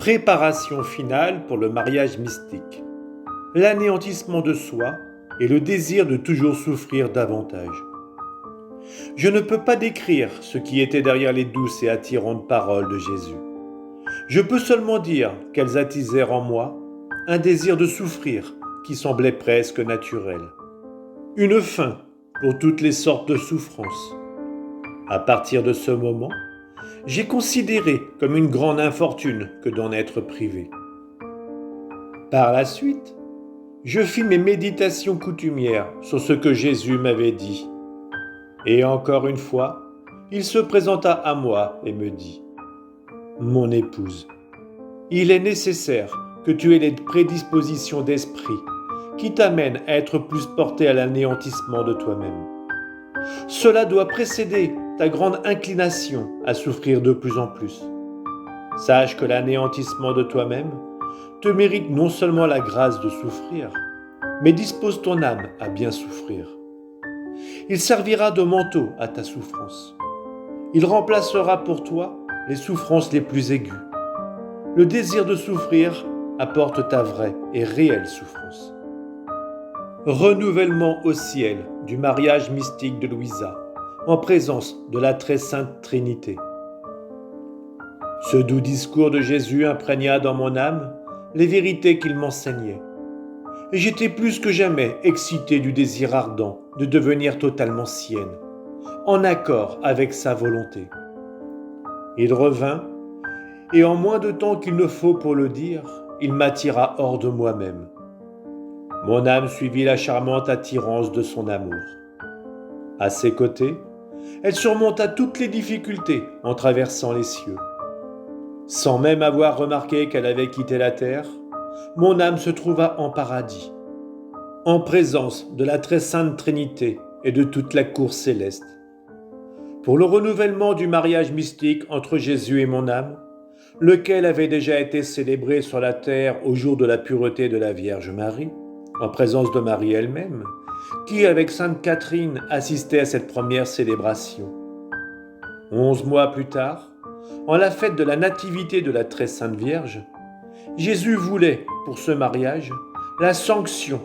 Préparation finale pour le mariage mystique. L'anéantissement de soi et le désir de toujours souffrir davantage. Je ne peux pas décrire ce qui était derrière les douces et attirantes paroles de Jésus. Je peux seulement dire qu'elles attisèrent en moi un désir de souffrir qui semblait presque naturel. Une faim pour toutes les sortes de souffrances. À partir de ce moment, j'ai considéré comme une grande infortune que d'en être privé. Par la suite, je fis mes méditations coutumières sur ce que Jésus m'avait dit. Et encore une fois, il se présenta à moi et me dit : « Mon épouse, il est nécessaire que tu aies les prédispositions d'esprit qui t'amènent à être plus porté à l'anéantissement de toi-même. Cela doit précéder ta grande inclination à souffrir de plus en plus. Sache que l'anéantissement de toi-même te mérite non seulement la grâce de souffrir, mais dispose ton âme à bien souffrir. Il servira de manteau à ta souffrance. Il remplacera pour toi les souffrances les plus aiguës. Le désir de souffrir apporte ta vraie et réelle souffrance. Renouvellement au ciel du mariage mystique de Louisa, en présence de la très sainte Trinité. Ce doux discours de Jésus imprégna dans mon âme les vérités qu'il m'enseignait. Et j'étais plus que jamais excité du désir ardent de devenir totalement sienne, en accord avec sa volonté. Il revint, et en moins de temps qu'il ne faut pour le dire, il m'attira hors de moi-même. Mon âme suivit la charmante attirance de son amour. À ses côtés, elle surmonta toutes les difficultés en traversant les cieux. Sans même avoir remarqué qu'elle avait quitté la terre, mon âme se trouva en paradis, en présence de la très sainte Trinité et de toute la cour céleste. Pour le renouvellement du mariage mystique entre Jésus et mon âme, lequel avait déjà été célébré sur la terre au jour de la pureté de la Vierge Marie, en présence de Marie elle-même, qui, avec Sainte Catherine, assistait à cette première célébration. 11 mois plus tard, en la fête de la Nativité de la Très Sainte Vierge, Jésus voulait, pour ce mariage, la sanction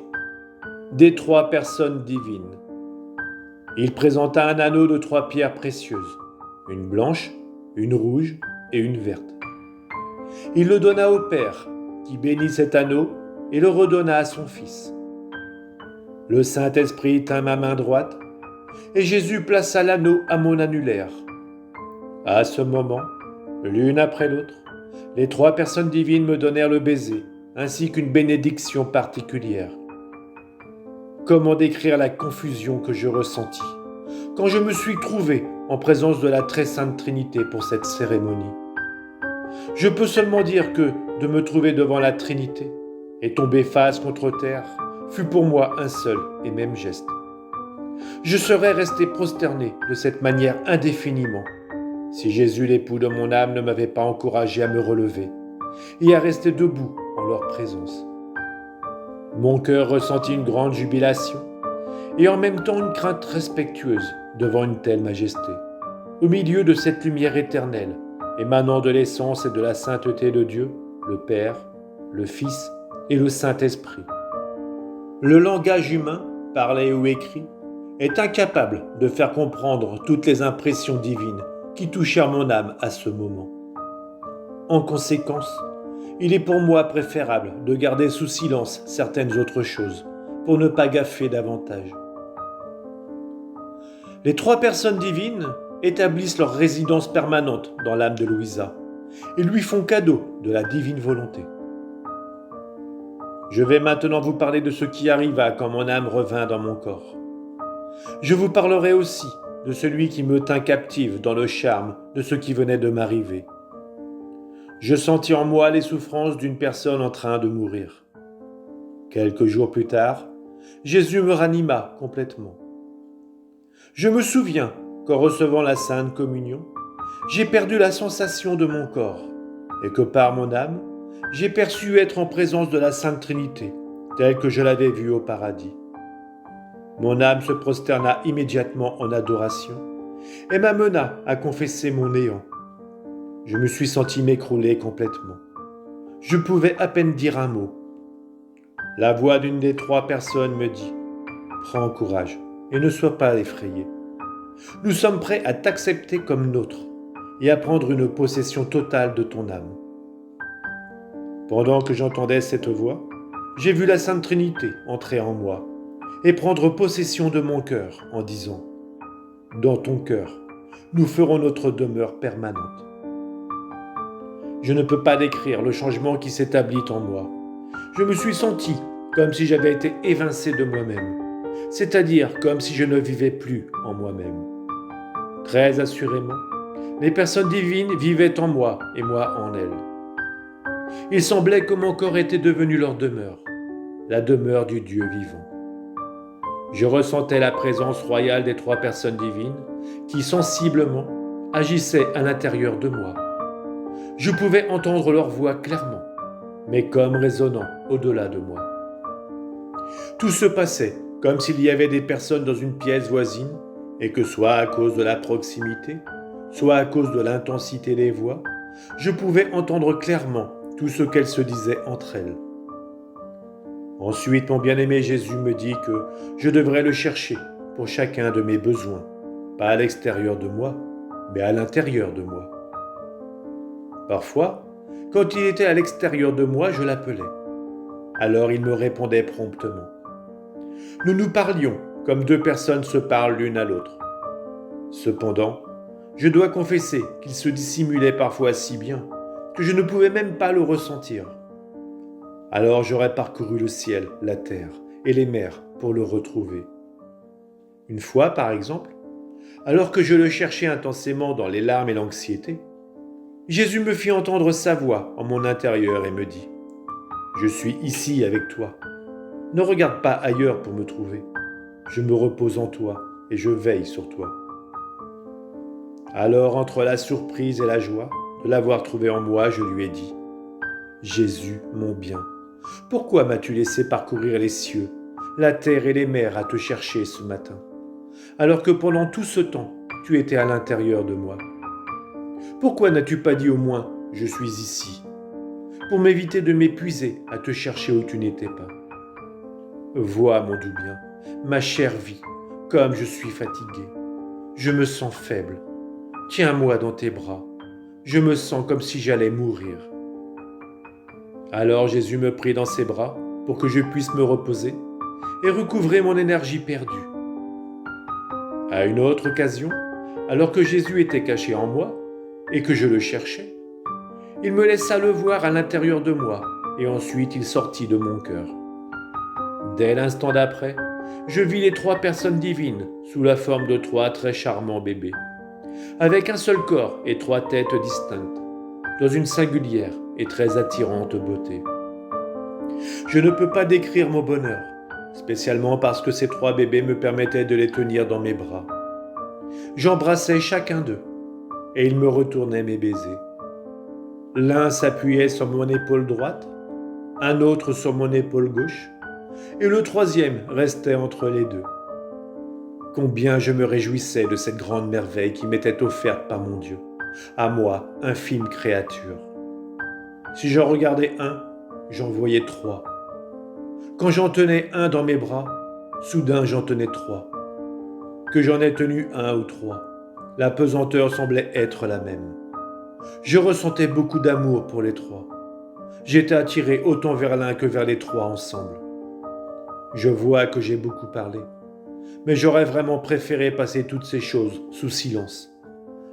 des 3 personnes divines. Il présenta un anneau de 3 pierres précieuses, une blanche, une rouge et une verte. Il le donna au Père, qui bénit cet anneau et le redonna à son Fils. Le Saint-Esprit tint ma main droite, et Jésus plaça l'anneau à mon annulaire. À ce moment, l'une après l'autre, les 3 personnes divines me donnèrent le baiser, ainsi qu'une bénédiction particulière. Comment décrire la confusion que je ressentis quand je me suis trouvé en présence de la très sainte Trinité pour cette cérémonie? Je peux seulement dire que de me trouver devant la Trinité et tomber face contre terre fut pour moi un seul et même geste. Je serais resté prosterné de cette manière indéfiniment si Jésus, l'époux de mon âme, ne m'avait pas encouragé à me relever et à rester debout en leur présence. Mon cœur ressentit une grande jubilation et en même temps une crainte respectueuse devant une telle majesté, au milieu de cette lumière éternelle émanant de l'essence et de la sainteté de Dieu, le Père, le Fils et le Saint-Esprit. Le langage humain, parlé ou écrit, est incapable de faire comprendre toutes les impressions divines qui touchèrent mon âme à ce moment. En conséquence, il est pour moi préférable de garder sous silence certaines autres choses, pour ne pas gaffer davantage. Les 3 personnes divines établissent leur résidence permanente dans l'âme de Louisa et lui font cadeau de la divine volonté. Je vais maintenant vous parler de ce qui arriva quand mon âme revint dans mon corps. Je vous parlerai aussi de celui qui me tint captive dans le charme de ce qui venait de m'arriver. Je sentis en moi les souffrances d'une personne en train de mourir. Quelques jours plus tard, Jésus me ranima complètement. Je me souviens qu'en recevant la Sainte Communion, j'ai perdu la sensation de mon corps et que par mon âme, j'ai perçu être en présence de la Sainte Trinité, telle que je l'avais vue au paradis. Mon âme se prosterna immédiatement en adoration et m'amena à confesser mon néant. Je me suis senti m'écrouler complètement. Je pouvais à peine dire un mot. La voix d'une des 3 personnes me dit « Prends courage et ne sois pas effrayé. Nous sommes prêts à t'accepter comme nôtre et à prendre une possession totale de ton âme. » Pendant que j'entendais cette voix, j'ai vu la Sainte Trinité entrer en moi et prendre possession de mon cœur en disant « Dans ton cœur, nous ferons notre demeure permanente. » Je ne peux pas décrire le changement qui s'établit en moi. Je me suis senti comme si j'avais été évincé de moi-même, c'est-à-dire comme si je ne vivais plus en moi-même. Très assurément, les personnes divines vivaient en moi et moi en elles. Il semblait que mon corps était devenu leur demeure, la demeure du Dieu vivant. Je ressentais la présence royale des 3 personnes divines qui, sensiblement, agissaient à l'intérieur de moi. Je pouvais entendre leur voix clairement, mais comme résonnant au-delà de moi. Tout se passait comme s'il y avait des personnes dans une pièce voisine et que soit à cause de la proximité, soit à cause de l'intensité des voix, je pouvais entendre clairement tout ce qu'elles se disaient entre elles. Ensuite, mon bien-aimé Jésus me dit que je devrais le chercher pour chacun de mes besoins, pas à l'extérieur de moi, mais à l'intérieur de moi. Parfois, quand il était à l'extérieur de moi, je l'appelais. Alors il me répondait promptement. Nous nous parlions comme 2 personnes se parlent l'une à l'autre. Cependant, je dois confesser qu'il se dissimulait parfois si bien que je ne pouvais même pas le ressentir. Alors j'aurais parcouru le ciel, la terre et les mers pour le retrouver. Une fois, par exemple, alors que je le cherchais intensément dans les larmes et l'anxiété, Jésus me fit entendre sa voix en mon intérieur et me dit « Je suis ici avec toi. Ne regarde pas ailleurs pour me trouver. Je me repose en toi et je veille sur toi. » Alors, entre la surprise et la joie de l'avoir trouvé en moi, je lui ai dit « Jésus, mon bien, pourquoi m'as-tu laissé parcourir les cieux, la terre et les mers à te chercher ce matin, alors que pendant tout ce temps, tu étais à l'intérieur de moi? Pourquoi n'as-tu pas dit au moins « Je suis ici » pour m'éviter de m'épuiser à te chercher où tu n'étais pas? Vois, mon doux bien, ma chère vie, comme je suis fatigué. Je me sens faible. Tiens-moi dans tes bras. Je me sens comme si j'allais mourir. Alors Jésus me prit dans ses bras pour que je puisse me reposer et recouvrer mon énergie perdue. À une autre occasion, alors que Jésus était caché en moi et que je le cherchais, il me laissa le voir à l'intérieur de moi et ensuite il sortit de mon cœur. Dès l'instant d'après, je vis les 3 personnes divines sous la forme de 3 très charmants bébés, avec un seul corps et 3 têtes distinctes, dans une singulière et très attirante beauté. Je ne peux pas décrire mon bonheur, spécialement parce que ces 3 bébés me permettaient de les tenir dans mes bras. J'embrassais chacun d'eux, et ils me retournaient mes baisers. L'un s'appuyait sur mon épaule droite, un autre sur mon épaule gauche, et le 3e restait entre les 2. Combien je me réjouissais de cette grande merveille qui m'était offerte par mon Dieu, à moi, infime créature. Si j'en regardais un, j'en voyais 3. Quand j'en tenais un dans mes bras, soudain j'en tenais 3. Que j'en ai tenu 1 ou 3, la pesanteur semblait être la même. Je ressentais beaucoup d'amour pour les 3. J'étais attiré autant vers l'un que vers les 3 ensemble. Je vois que j'ai beaucoup parlé, mais j'aurais vraiment préféré passer toutes ces choses sous silence.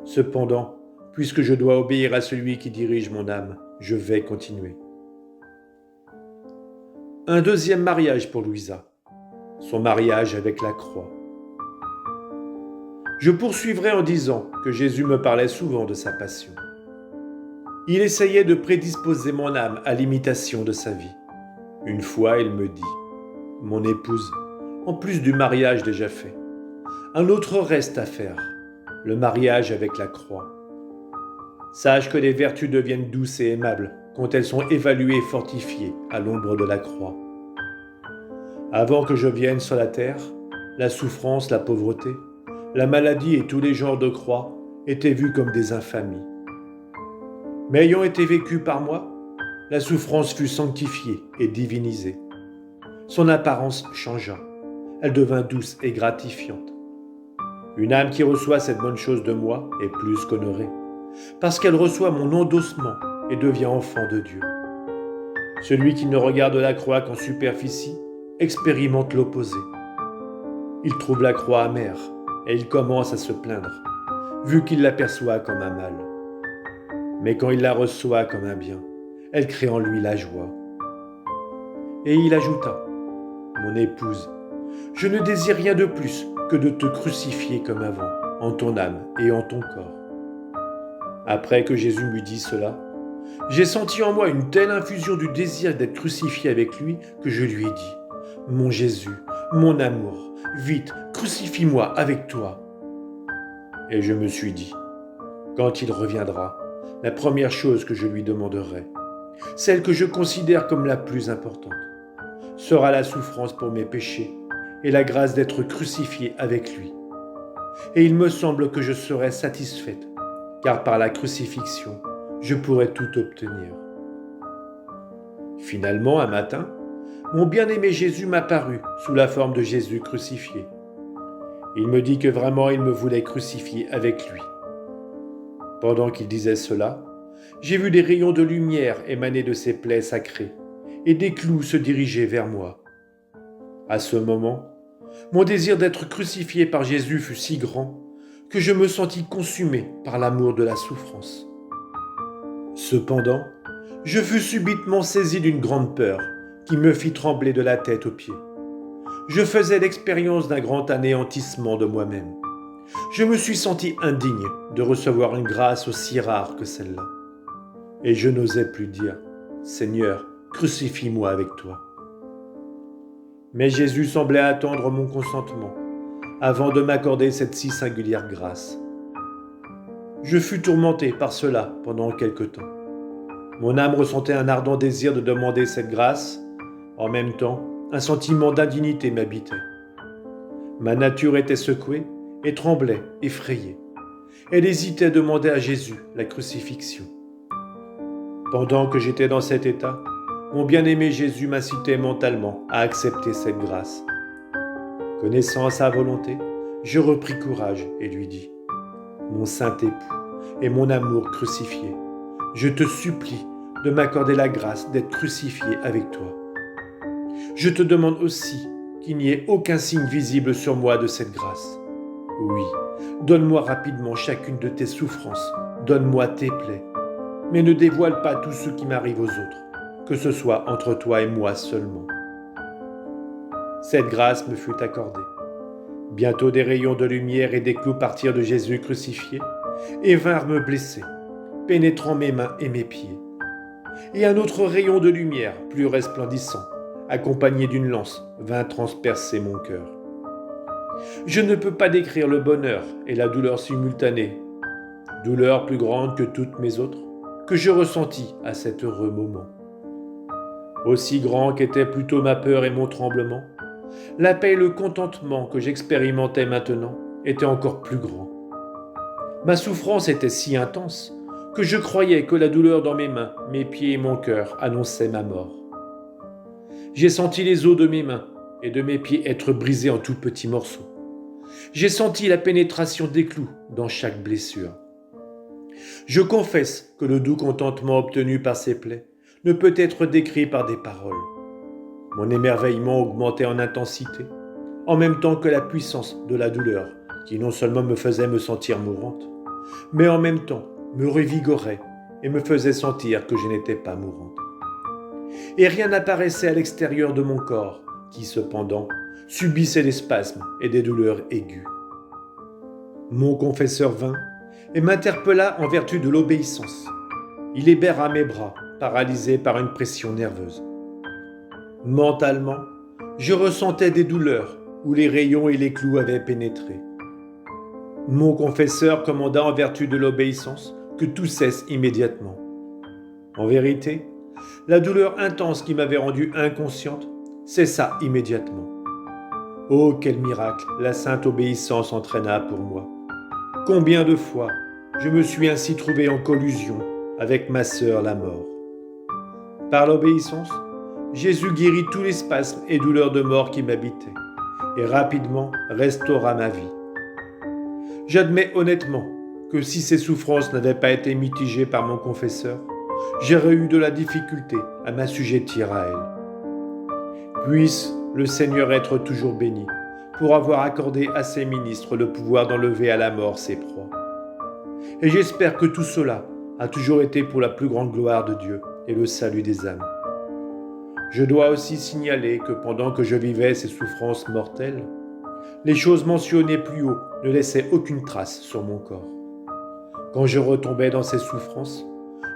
Cependant, puisque je dois obéir à celui qui dirige mon âme, je vais continuer. Un 2e mariage pour Louisa, son mariage avec la croix. Je poursuivrai en disant que Jésus me parlait souvent de sa passion. Il essayait de prédisposer mon âme à l'imitation de sa vie. Une fois, il me dit « Mon épouse, en plus du mariage déjà fait, un autre reste à faire, le mariage avec la croix. Sache que les vertus deviennent douces et aimables quand elles sont évaluées et fortifiées à l'ombre de la croix. Avant que je vienne sur la terre, la souffrance, la pauvreté, la maladie et tous les genres de croix étaient vus comme des infamies. Mais ayant été vécus par moi, la souffrance fut sanctifiée et divinisée. Son apparence changea. Elle devint douce et gratifiante. Une âme qui reçoit cette bonne chose de moi est plus qu'honorée, parce qu'elle reçoit mon endossement et devient enfant de Dieu. Celui qui ne regarde la croix qu'en superficie expérimente l'opposé. Il trouve la croix amère et il commence à se plaindre, vu qu'il l'aperçoit comme un mal. Mais quand il la reçoit comme un bien, elle crée en lui la joie. Et il ajouta, « Mon épouse, je ne désire rien de plus que de te crucifier comme avant, en ton âme et en ton corps. » Après que Jésus m'eut dit cela, j'ai senti en moi une telle infusion du désir d'être crucifié avec lui que je lui ai dit, « Mon Jésus, mon amour, vite, crucifie-moi avec toi. » Et je me suis dit, quand il reviendra, la première chose que je lui demanderai, celle que je considère comme la plus importante, sera la souffrance pour mes péchés et la grâce d'être crucifié avec lui. Et il me semble que je serai satisfaite, car par la crucifixion, je pourrai tout obtenir. Finalement, un matin, mon bien-aimé Jésus m'apparut sous la forme de Jésus crucifié. Il me dit que vraiment il me voulait crucifier avec lui. Pendant qu'il disait cela, j'ai vu des rayons de lumière émaner de ses plaies sacrées et des clous se diriger vers moi. À ce moment, mon désir d'être crucifié par Jésus fut si grand que je me sentis consumé par l'amour de la souffrance. Cependant, je fus subitement saisi d'une grande peur qui me fit trembler de la tête aux pieds. Je faisais l'expérience d'un grand anéantissement de moi-même. Je me suis senti indigne de recevoir une grâce aussi rare que celle-là. Et je n'osais plus dire « Seigneur, crucifie-moi avec toi ». Mais Jésus semblait attendre mon consentement avant de m'accorder cette si singulière grâce. Je fus tourmenté par cela pendant quelque temps. Mon âme ressentait un ardent désir de demander cette grâce. En même temps, un sentiment d'indignité m'habitait. Ma nature était secouée et tremblait, effrayée. Elle hésitait à demander à Jésus la crucifixion. Pendant que j'étais dans cet état, mon bien-aimé Jésus m'incitait mentalement à accepter cette grâce. Connaissant sa volonté, je repris courage et lui dis « Mon saint époux et mon amour crucifié, je te supplie de m'accorder la grâce d'être crucifié avec toi. Je te demande aussi qu'il n'y ait aucun signe visible sur moi de cette grâce. Oui, donne-moi rapidement chacune de tes souffrances, donne-moi tes plaies, mais ne dévoile pas tout ce qui m'arrive aux autres, que ce soit entre toi et moi seulement. » Cette grâce me fut accordée. Bientôt des rayons de lumière et des clous partirent de Jésus crucifié et vinrent me blesser, pénétrant mes mains et mes pieds. Et un autre rayon de lumière, plus resplendissant, accompagné d'une lance, vint transpercer mon cœur. Je ne peux pas décrire le bonheur et la douleur simultanée, douleur plus grande que toutes mes autres, que je ressentis à cet heureux moment. Aussi grand qu'étaient plutôt ma peur et mon tremblement, la paix et le contentement que j'expérimentais maintenant étaient encore plus grands. Ma souffrance était si intense que je croyais que la douleur dans mes mains, mes pieds et mon cœur annonçait ma mort. J'ai senti les os de mes mains et de mes pieds être brisés en tout petits morceaux. J'ai senti la pénétration des clous dans chaque blessure. Je confesse que le doux contentement obtenu par ces plaies ne peut être décrit par des paroles. Mon émerveillement augmentait en intensité, en même temps que la puissance de la douleur, qui non seulement me faisait me sentir mourante, mais en même temps me revigorait et me faisait sentir que je n'étais pas mourante. Et rien n'apparaissait à l'extérieur de mon corps, qui cependant subissait des spasmes et des douleurs aiguës. Mon confesseur vint et m'interpella en vertu de l'obéissance. Il libéra mes bras, paralysés par une pression nerveuse. Mentalement, je ressentais des douleurs où les rayons et les clous avaient pénétré. Mon confesseur commanda en vertu de l'obéissance que tout cesse immédiatement. En vérité, la douleur intense qui m'avait rendue inconsciente cessa immédiatement. Oh, quel miracle la sainte obéissance entraîna pour moi! Combien de fois je me suis ainsi trouvé en collusion avec ma sœur la mort. Par l'obéissance, Jésus guérit tous les spasmes et douleurs de mort qui m'habitaient, et rapidement restaura ma vie. J'admets honnêtement que si ces souffrances n'avaient pas été mitigées par mon confesseur, j'aurais eu de la difficulté à m'assujettir à elles. Puisse le Seigneur être toujours béni pour avoir accordé à ses ministres le pouvoir d'enlever à la mort ses proies. Et j'espère que tout cela a toujours été pour la plus grande gloire de Dieu et le salut des âmes. Je dois aussi signaler que pendant que je vivais ces souffrances mortelles, les choses mentionnées plus haut ne laissaient aucune trace sur mon corps. Quand je retombais dans ces souffrances,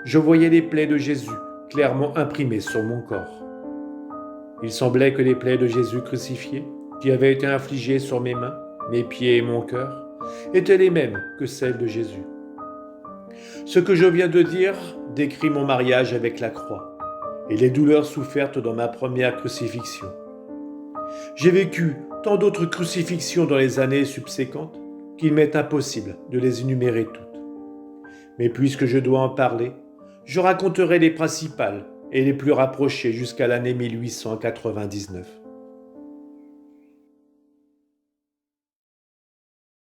je voyais les plaies de Jésus clairement imprimées sur mon corps. Il semblait que les plaies de Jésus crucifié, qui avaient été infligées sur mes mains, mes pieds et mon cœur, étaient les mêmes que celles de Jésus. Ce que je viens de dire décrit mon mariage avec la croix et les douleurs souffertes dans ma première crucifixion. J'ai vécu tant d'autres crucifixions dans les années subséquentes qu'il m'est impossible de les énumérer toutes. Mais puisque je dois en parler, je raconterai les principales et les plus rapprochées jusqu'à l'année 1899.